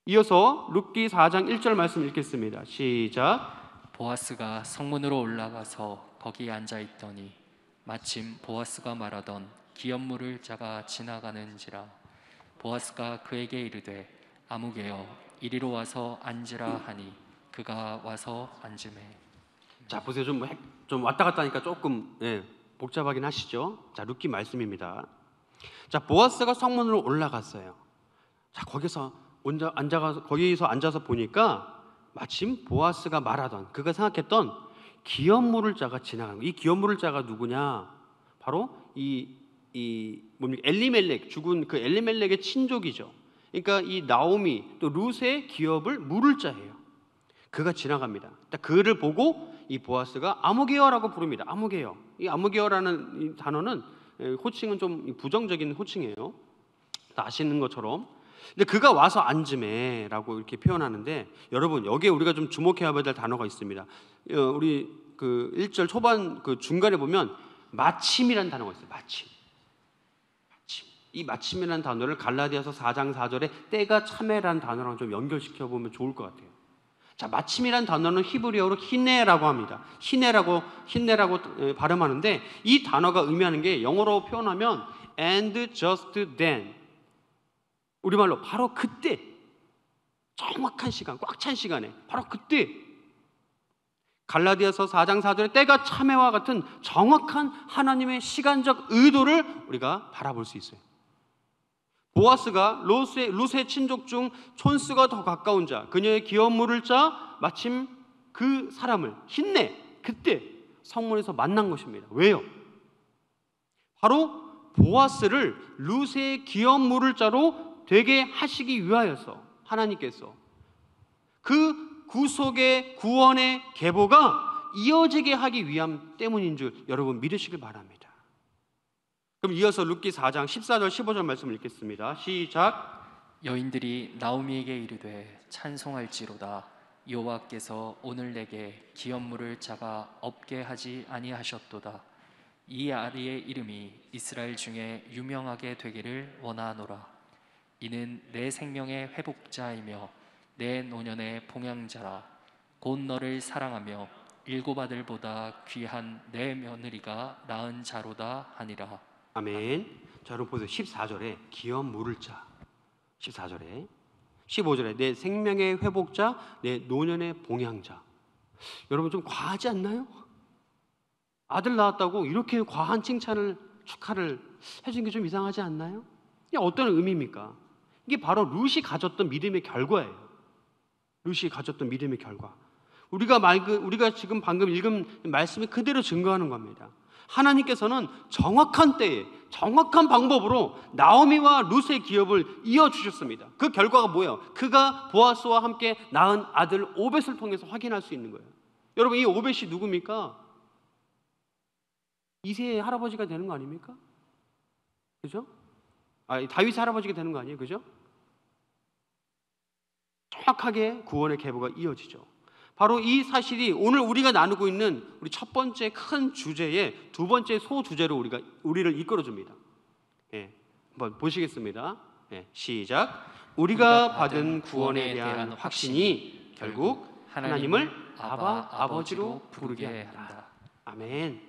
[SPEAKER 1] 이어서 룻기 4장 1절 말씀 읽겠습니다. 시작.
[SPEAKER 2] 보아스가 성문으로 올라가서 거기 앉아 있더니 마침 보아스가 말하던 기업물을 자가 지나가는지라. 보아스가 그에게 이르되 아무개여 이리로 와서 앉으라 하니 그가 와서 앉으매.
[SPEAKER 1] 자, 보세요. 좀 왔다 갔다 하니까 조금 복잡하긴 하시죠. 자, 룻기 말씀입니다. 자, 보아스가 성문으로 올라갔어요. 자, 거기서 앉아서 보니까 마침 보아스가 말하던, 그가 생각했던 기업물을 자가 지나가는 거예요. 이 기업물을 자가 누구냐? 바로 엘리멜렉, 죽은 그 엘리멜렉의 친족이죠. 그러니까 이 나오미 또 룻의 기업을 물을 자예요. 그가 지나갑니다. 그를 보고 이 보아스가 아무개여라고 부릅니다. 아무개여. 이 아무개여라는 이 단어는 호칭은 좀 부정적인 호칭이에요. 다 아시는 것처럼. 근데 그가 와서 앉으매라고 이렇게 표현하는데, 여러분 여기에 우리가 좀 주목해야 될 단어가 있습니다. 우리 그 1절 초반 그 중간에 보면 마침이라는 단어가 있어요. 마침. 이 마침이라는 단어를 갈라디아서 4장 4절에 때가 참에라는 단어랑 좀 연결시켜 보면 좋을 것 같아요. 자, 마침이라는 단어는 히브리어로 히네라고 합니다. 히네라고 발음하는데, 이 단어가 의미하는 게 영어로 표현하면 and just then, 우리말로 바로 그때, 정확한 시간, 꽉 찬 시간에 바로 그때. 갈라디아서 4장 4절에 때가 참회와 같은 정확한 하나님의 시간적 의도를 우리가 바라볼 수 있어요. 보아스가 룻의 친족 중 촌스가 더 가까운 자, 그녀의 기업물을 자, 마침 그 사람을 그때 성문에서 만난 것입니다. 왜요? 바로 보아스를 룻의 기업물을 자로 되게 하시기 위하여서 하나님께서 그 구속의 구원의 계보가 이어지게 하기 위함 때문인 줄 여러분 믿으시길 바랍니다. 그럼 이어서 룻기 4장 14절 15절 말씀을 읽겠습니다. 시작.
[SPEAKER 2] 여인들이 나오미에게 이르되 찬송할지로다. 여호와께서 오늘 내게 기업물을 자가 없게 하지 아니하셨도다. 이 아리의 이름이 이스라엘 중에 유명하게 되기를 원하노라. 이는 내 생명의 회복자이며 내 노년의 봉양자라. 곧 너를 사랑하며 일곱 아들보다 귀한 내 며느리가 낳은 자로다 하니라.
[SPEAKER 1] 아멘. 자, 여러분 보세요. 14절에 기업 물을 자, 14절에 15절에 내 생명의 회복자, 내 노년의 봉양자. 여러분 좀 과하지 않나요? 아들 낳았다고 이렇게 과한 칭찬을, 축하를 해준 게 좀 이상하지 않나요? 이게 어떤 의미입니까? 이게 바로 룻이 가졌던 믿음의 결과예요. 룻이 가졌던 믿음의 결과. 우리가 지금 방금 읽은 말씀이 그대로 증거하는 겁니다. 하나님께서는 정확한 때에 정확한 방법으로 나오미와 룻의 기업을 이어주셨습니다. 그 결과가 뭐예요? 그가 보아스와 함께 낳은 아들 오벳을 통해서 확인할 수 있는 거예요. 여러분, 이 오벳이 누굽니까? 이새의 할아버지가 되는 거 아닙니까? 그죠? 다윗의 할아버지가 되는 거 아니에요? 그죠? 정확하게 구원의 계보가 이어지죠. 바로 이 사실이 오늘 우리가 나누고 있는 우리 첫 번째 큰 주제의 두 번째 소주제로 우리를 이끌어줍니다. 한번 보시겠습니다. 시작. 우리가 받은 구원에 대한 확신이 결국 하나님을 아버지로 부르게 한다. 아멘.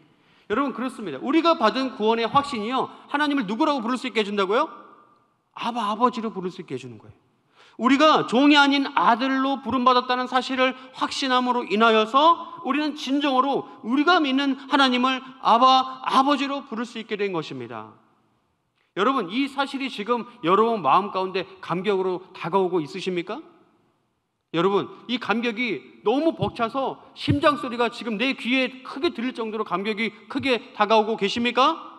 [SPEAKER 1] 여러분 그렇습니다. 우리가 받은 구원의 확신이요, 하나님을 누구라고 부를 수 있게 해준다고요? 아버지로 부를 수 있게 해주는 거예요. 우리가 종이 아닌 아들로 부름받았다는 사실을 확신함으로 인하여서 우리는 진정으로 우리가 믿는 하나님을 아버지로 부를 수 있게 된 것입니다. 여러분, 이 사실이 지금 여러분 마음 가운데 감격으로 다가오고 있으십니까? 여러분, 이 감격이 너무 벅차서 심장 소리가 지금 내 귀에 크게 들릴 정도로 감격이 크게 다가오고 계십니까?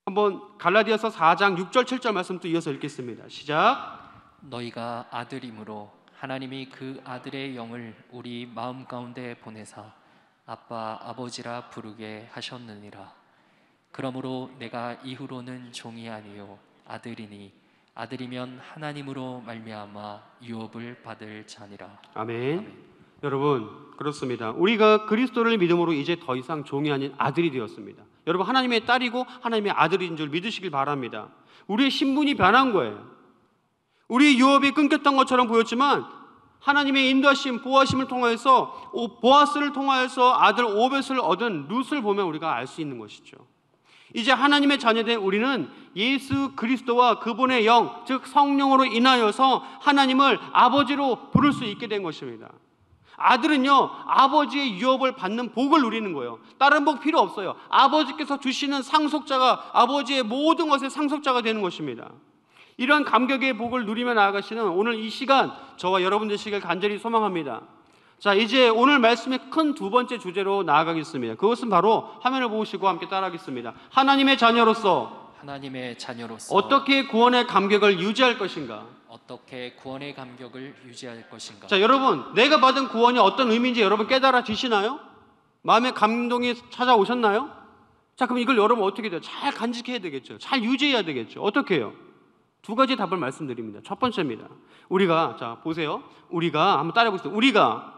[SPEAKER 1] 한번 갈라디아서 4장 6절 7절 말씀 또 이어서 읽겠습니다. 시작.
[SPEAKER 2] 너희가 아들이므로 하나님이 그 아들의 영을 우리 마음 가운데 보내사 아빠 아버지라 부르게 하셨느니라. 그러므로 내가 이후로는 종이 아니요 아들이니 아들이면 하나님으로 말미암아 유업을 받을 자니라.
[SPEAKER 1] 아멘. 여러분, 그렇습니다. 우리가 그리스도를 믿음으로 이제 더 이상 종이 아닌 아들이 되었습니다. 여러분, 하나님의 딸이고 하나님의 아들인 줄 믿으시길 바랍니다. 우리의 신분이 변한 거예요. 우리 유업이 끊겼던 것처럼 보였지만 하나님의 인도하심, 보호하심을 통하여서 보아스를 통하여서 아들 오벳을 얻은 룻을 보면 우리가 알 수 있는 것이죠. 이제 하나님의 자녀된 우리는 예수 그리스도와 그분의 영, 즉 성령으로 인하여서 하나님을 아버지로 부를 수 있게 된 것입니다. 아들은요, 아버지의 유업을 받는 복을 누리는 거예요. 다른 복 필요 없어요. 아버지께서 주시는 상속자가, 아버지의 모든 것의 상속자가 되는 것입니다. 이런 감격의 복을 누리며 나아가시는 오늘 이 시간, 저와 여러분 되시길 간절히 소망합니다. 자, 이제 오늘 말씀의 큰 두 번째 주제로 나아가겠습니다. 그것은 바로 화면을 보시고 함께 따라하겠습니다. 하나님의 자녀로서 어떻게 구원의 감격을 유지할 것인가?
[SPEAKER 2] 어떻게 구원의 감격을 유지할 것인가?
[SPEAKER 1] 자, 여러분, 내가 받은 구원이 어떤 의미인지 여러분 깨달아지시나요? 마음의 감동이 찾아오셨나요? 자, 그럼 이걸 여러분 어떻게 돼요? 잘 간직해야 되겠죠. 잘 유지해야 되겠죠. 어떻게 해요? 두 가지 답을 말씀드립니다. 첫 번째입니다. 우리가, 자, 보세요. 우리가 한번 따라해 보세요. 우리가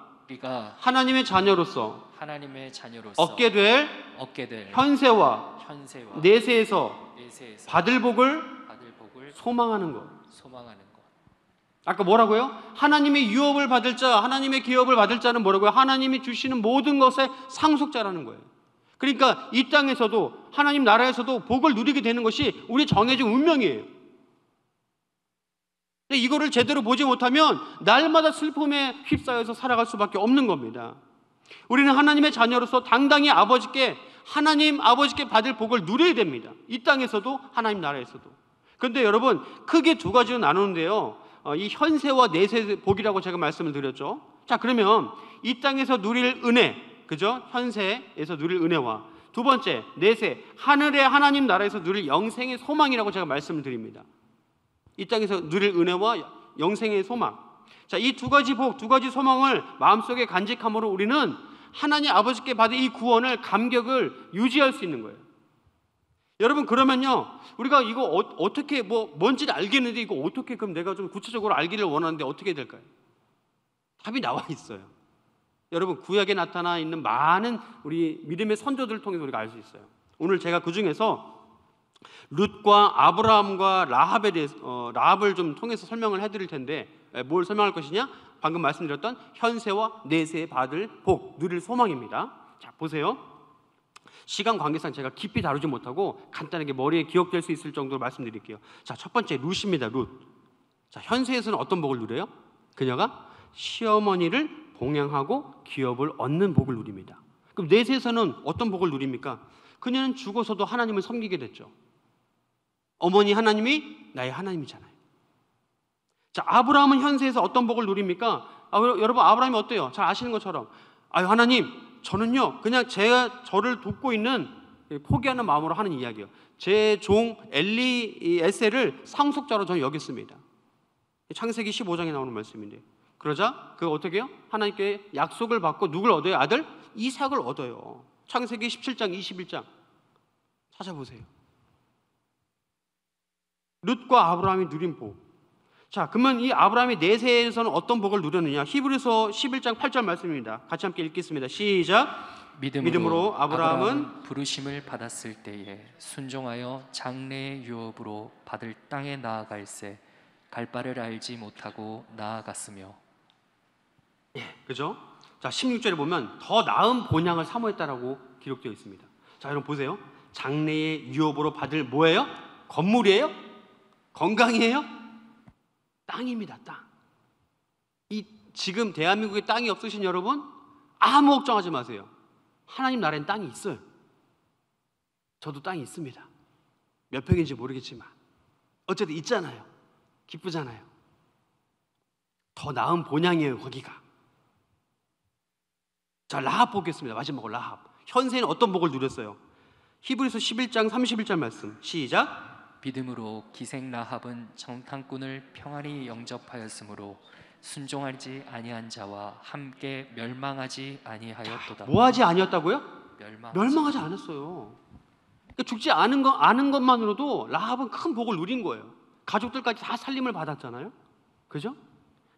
[SPEAKER 1] 하나님의 자녀로서 얻게 될 현세와 내세에서 받을 복을 소망하는 것. 아까 뭐라고요? 하나님의 유업을 받을 자, 하나님의 기업을 받을 자는 뭐라고요? 하나님이 주시는 모든 것의 상속자라는 거예요. 그러니까 이 땅에서도 하나님 나라에서도 복을 누리게 되는 것이 우리 정해진 운명이에요. 근데 이거를 제대로 보지 못하면 날마다 슬픔에 휩싸여서 살아갈 수밖에 없는 겁니다. 우리는 하나님의 자녀로서 당당히 하나님 아버지께 받을 복을 누려야 됩니다. 이 땅에서도 하나님 나라에서도. 그런데 여러분, 크게 두 가지로 나누는데요, 이 현세와 내세 복이라고 제가 말씀을 드렸죠. 자, 그러면 이 땅에서 누릴 은혜, 그죠? 현세에서 누릴 은혜와 두 번째 내세, 하늘의 하나님 나라에서 누릴 영생의 소망이라고 제가 말씀을 드립니다. 이 땅에서 누릴 은혜와 영생의 소망. 자, 이 두 가지 복, 두 가지 소망을 마음속에 간직함으로 우리는 하나님 아버지께 받은 이 구원을, 감격을 유지할 수 있는 거예요. 여러분, 그러면요, 우리가 이거 어떻게 뭔지를 알겠는데 이거 어떻게, 그럼 내가 좀 구체적으로 알기를 원하는데 어떻게 될까요? 답이 나와 있어요. 여러분, 구약에 나타나 있는 많은 우리 믿음의 선조들을 통해서 우리가 알 수 있어요. 오늘 제가 그 중에서 룻과 아브라함과 라합에 대해서 라합을 좀 통해서 설명을 해드릴 텐데, 뭘 설명할 것이냐? 방금 말씀드렸던 현세와 내세에 받을 복, 누릴 소망입니다. 자, 보세요. 시간 관계상 제가 깊이 다루지 못하고 간단하게 머리에 기억될 수 있을 정도로 말씀드릴게요. 자, 첫 번째 룻입니다. 룻. 자, 현세에서는 어떤 복을 누려요? 그녀가 시어머니를 봉양하고 기업을 얻는 복을 누립니다. 그럼 내세에서는 어떤 복을 누립니까? 그녀는 죽어서도 하나님을 섬기게 됐죠. 어머니 하나님이 나의 하나님이잖아요. 자, 아브라함은 현세에서 어떤 복을 누립니까? 여러분, 아브라함이 어때요? 잘 아시는 것처럼, 아유 하나님, 저는요 그냥 제가 저를 돕고 있는, 포기하는 마음으로 하는 이야기예요. 제 종 엘리에셀을 상속자로 저는 여겼습니다. 창세기 15장에 나오는 말씀인데, 그러자 그가 어떻게 해요? 하나님께 약속을 받고 누굴 얻어요? 아들 이삭을 얻어요. 창세기 17장 21장 찾아보세요. 룻과 아브라함이 누린 복. 자, 그러면 이 아브라함이 내세에서는 어떤 복을 누렸느냐? 히브리서 11장 8절 말씀입니다. 같이 함께 읽겠습니다. 시작. 믿음으로 아브라함은
[SPEAKER 2] 부르심을 받았을 때에 순종하여 장래의 유업으로 받을 땅에 나아갈새 갈 바를 알지 못하고 나아갔으며.
[SPEAKER 1] 그죠? 자, 16절에 보면 더 나은 본향을 사모했다라고 기록되어 있습니다. 자, 여러분 보세요. 장래의 유업으로 받을 뭐예요? 건물이에요? 건강이에요? 땅입니다. 땅. 이 지금 대한민국에 땅이 없으신 여러분, 아무 걱정하지 마세요. 하나님 나라엔 땅이 있어요. 저도 땅이 있습니다. 몇 평인지 모르겠지만 어쨌든 있잖아요. 기쁘잖아요. 더 나은 본향이에요, 거기가. 자, 라합 보겠습니다. 마지막으로 라합. 현세는 어떤 복을 누렸어요? 히브리서 11장 31절 말씀 시작.
[SPEAKER 2] 믿음으로 기생 라합은 정탐꾼을 평안히 영접하였으므로 순종하지 아니한 자와 함께 멸망하지 아니하였도다.
[SPEAKER 1] 뭐하지 아니었다고요?
[SPEAKER 2] 멸망하지
[SPEAKER 1] 않았어요. 그러니까 죽지 않은 거 아는 것만으로도 라합은 큰 복을 누린 거예요. 가족들까지 다 살림을 받았잖아요. 그죠?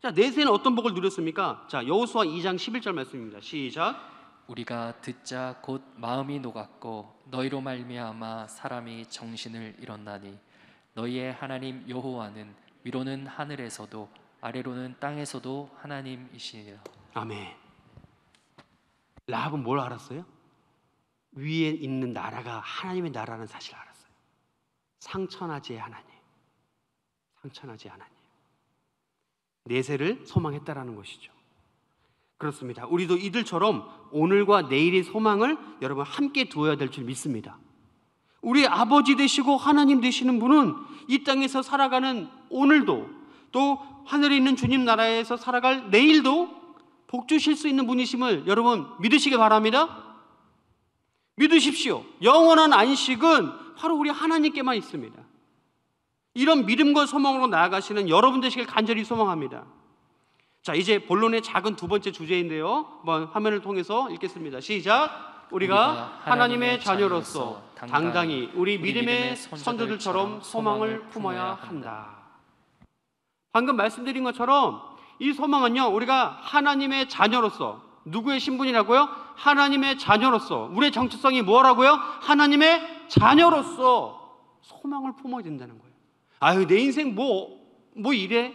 [SPEAKER 1] 자, 넷에는 어떤 복을 누렸습니까? 자, 여호수아 2장 11절 말씀입니다. 시작.
[SPEAKER 2] 우리가 듣자 곧 마음이 녹았고 너희로 말미암아 사람이 정신을 잃었나니 너희의 하나님 여호와는 위로는 하늘에서도 아래로는 땅에서도 하나님이시니라.
[SPEAKER 1] 아멘. 라합은 뭘 알았어요? 위에 있는 나라가 하나님의 나라라는 사실을 알았어요. 상천하지의 하나님. 상천하지의 하나님. 내세를 소망했다라는 것이죠. 그렇습니다. 우리도 이들처럼 오늘과 내일의 소망을 여러분 함께 두어야 될 줄 믿습니다. 우리 아버지 되시고 하나님 되시는 분은 이 땅에서 살아가는 오늘도 또 하늘에 있는 주님 나라에서 살아갈 내일도 복 주실 수 있는 분이심을 여러분 믿으시기 바랍니다. 믿으십시오. 영원한 안식은 바로 우리 하나님께만 있습니다. 이런 믿음과 소망으로 나아가시는 여러분 되시길 간절히 소망합니다. 자, 이제 본론의 작은 두 번째 주제인데요. 한번 화면을 통해서 읽겠습니다. 시작. 우리가 하나님의 자녀로서 당당히 우리 믿음의 선조들처럼 소망을 품어야 한다. 방금 말씀드린 것처럼 이 소망은요, 우리가 하나님의 자녀로서, 누구의 신분이라고요? 하나님의 자녀로서. 우리의 정체성이 뭐라고요? 하나님의 자녀로서 소망을 품어야 된다는 거예요. 아유, 내 인생 뭐 이래?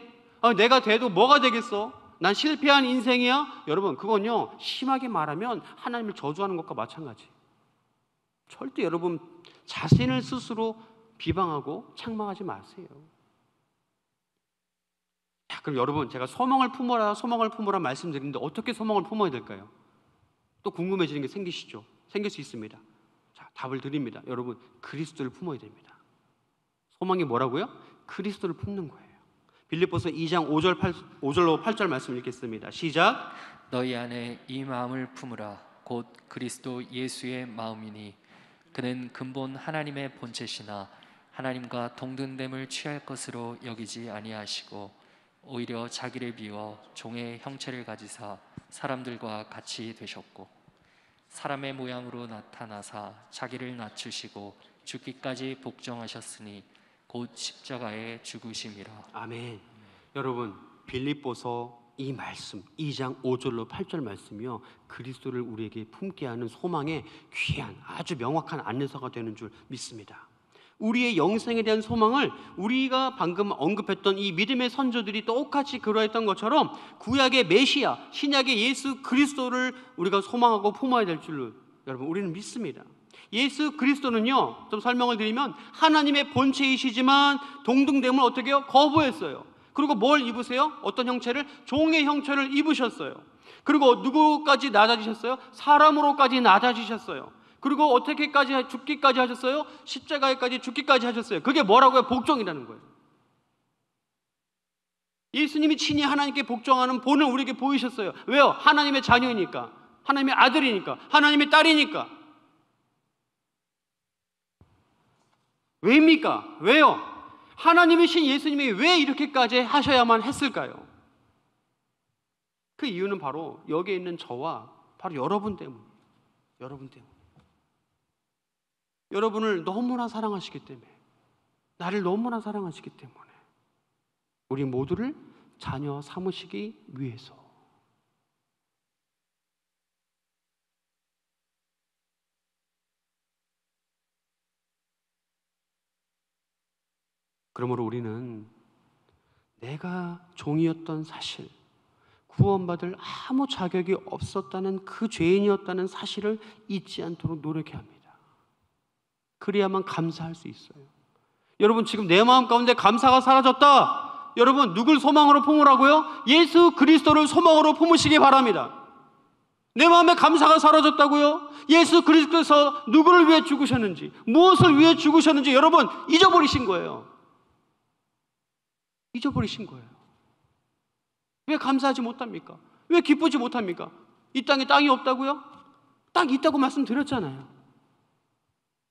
[SPEAKER 1] 내가 돼도 뭐가 되겠어? 난 실패한 인생이야? 여러분, 그건요, 심하게 말하면 하나님을 저주하는 것과 마찬가지. 절대 여러분 자신을 스스로 비방하고 책망하지 마세요. 자, 그럼 여러분, 제가 소망을 품어라 말씀드리는데 어떻게 소망을 품어야 될까요? 또 궁금해지는 게 생기시죠? 생길 수 있습니다. 자, 답을 드립니다. 여러분, 그리스도를 품어야 됩니다. 소망이 뭐라고요? 그리스도를 품는 거예요. 빌립보서 2장 5절로 8절 말씀 읽겠습니다. 시작.
[SPEAKER 2] 너희 안에 이 마음을 품으라. 곧 그리스도 예수의 마음이니 그는 근본 하나님의 본체시나 하나님과 동등됨을 취할 것으로 여기지 아니하시고 오히려 자기를 비워 종의 형체를 가지사 사람들과 같이 되셨고 사람의 모양으로 나타나사 자기를 낮추시고 죽기까지 복종하셨으니 곧 십자가에 죽으심이라.
[SPEAKER 1] 아멘. 여러분, 빌립보서 이 말씀 2장 5절로 8절 말씀이요, 그리스도를 우리에게 품게 하는 소망의 귀한 아주 명확한 안내서가 되는 줄 믿습니다. 우리의 영생에 대한 소망을 우리가 방금 언급했던 이 믿음의 선조들이 똑같이 그러했던 것처럼 구약의 메시아, 신약의 예수 그리스도를 우리가 소망하고 품어야 될 줄로 여러분 우리는 믿습니다. 예수 그리스도는요, 좀 설명을 드리면 하나님의 본체이시지만 동등됨을 어떻게 해요? 거부했어요. 그리고 뭘 입으세요? 어떤 형체를? 종의 형체를 입으셨어요. 그리고 누구까지 낮아지셨어요? 사람으로까지 낮아지셨어요. 그리고 어떻게까지 죽기까지 하셨어요? 십자가에까지 죽기까지 하셨어요. 그게 뭐라고요? 복종이라는 거예요. 예수님이 친히 하나님께 복종하는 본을 우리에게 보이셨어요. 왜요? 하나님의 자녀이니까, 하나님의 아들이니까, 하나님의 딸이니까. 왜입니까? 왜요? 하나님이신 예수님이 왜 이렇게까지 하셔야만 했을까요? 그 이유는 바로 여기에 있는 저와 바로 여러분 때문이에요. 여러분 때문에. 여러분을 너무나 사랑하시기 때문에, 나를 너무나 사랑하시기 때문에 우리 모두를 자녀 삼으시기 위해서. 그러므로 우리는 내가 종이었던 사실, 구원받을 아무 자격이 없었다는 그 죄인이었다는 사실을 잊지 않도록 노력해야 합니다. 그래야만 감사할 수 있어요. 여러분, 지금 내 마음 가운데 감사가 사라졌다. 여러분, 누굴 소망으로 품으라고요? 예수 그리스도를 소망으로 품으시기 바랍니다. 내 마음에 감사가 사라졌다고요? 예수 그리스도께서 누구를 위해 죽으셨는지, 무엇을 위해 죽으셨는지 여러분 잊어버리신 거예요. 잊어버리신 거예요. 왜 감사하지 못합니까? 왜 기쁘지 못합니까? 이 땅에 땅이 없다고요? 땅이 있다고 말씀드렸잖아요.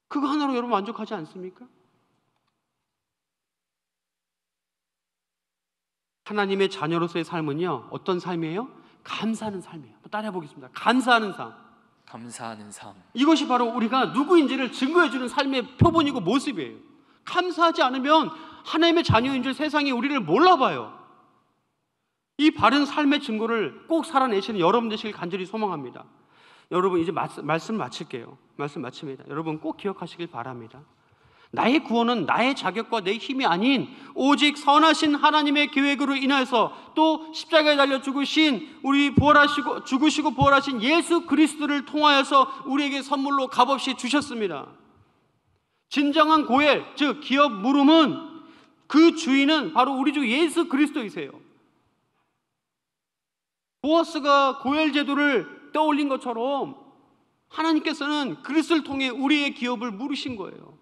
[SPEAKER 1] 그거 하나로 여러분 만족하지 않습니까? 하나님의 자녀로서의 삶은요, 어떤 삶이에요? 감사하는 삶이에요. 한번 따라해 보겠습니다. 감사하는 삶.
[SPEAKER 2] 감사하는 삶.
[SPEAKER 1] 이것이 바로 우리가 누구인지를 증거해주는 삶의 표본이고 모습이에요. 감사하지 않으면 하나님의 자녀인 줄 세상이 우리를 몰라봐요. 이 바른 삶의 증거를 꼭 살아내시는 여러분 되시길 간절히 소망합니다. 여러분 이제 말씀 마칠게요. 말씀 마칩니다. 여러분 꼭 기억하시길 바랍니다. 나의 구원은 나의 자격과 내 힘이 아닌 오직 선하신 하나님의 계획으로 인해서 또 십자가에 달려 죽으신 우리 죽으시고 부활하신 예수 그리스도를 통하여서 우리에게 선물로 값없이 주셨습니다. 진정한 고엘, 즉 기업 물음은 그 주인은 바로 우리 주 예수 그리스도이세요. 보아스가 고엘 제도를 떠올린 것처럼 하나님께서는 그리스도를 통해 우리의 기업을 물으신 거예요.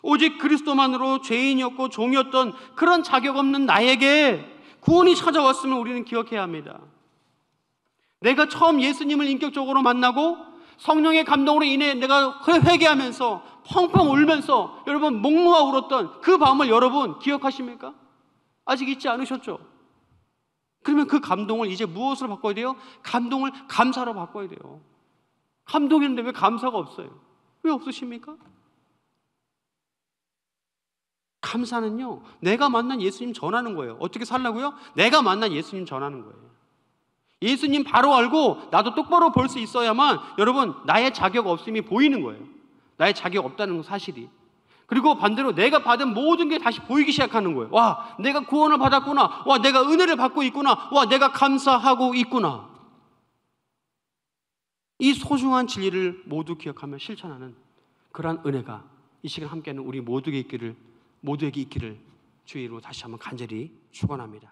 [SPEAKER 1] 오직 그리스도만으로 죄인이었고 종이었던 그런 자격 없는 나에게 구원이 찾아왔음을 우리는 기억해야 합니다. 내가 처음 예수님을 인격적으로 만나고 성령의 감동으로 인해 내가 회개하면서 펑펑 울면서 여러분 목 놓아 울었던 그 밤을 여러분 기억하십니까? 아직 잊지 않으셨죠? 그러면 그 감동을 이제 무엇으로 바꿔야 돼요? 감동을 감사로 바꿔야 돼요. 감동했는데 왜 감사가 없어요? 왜 없으십니까? 감사는요, 내가 만난 예수님 전하는 거예요. 어떻게 살라고요? 내가 만난 예수님 전하는 거예요. 예수님 바로 알고 나도 똑바로 볼 수 있어야만 여러분 나의 자격 없음이 보이는 거예요. 나의 자격 없다는 사실이. 그리고 반대로 내가 받은 모든 게 다시 보이기 시작하는 거예요. 와, 내가 구원을 받았구나. 와, 내가 은혜를 받고 있구나. 와, 내가 감사하고 있구나. 이 소중한 진리를 모두 기억하며 실천하는 그러한 은혜가 이 시간 함께하는 우리 모두에게 있기를 주의 이름으로 다시 한번 간절히 축원합니다.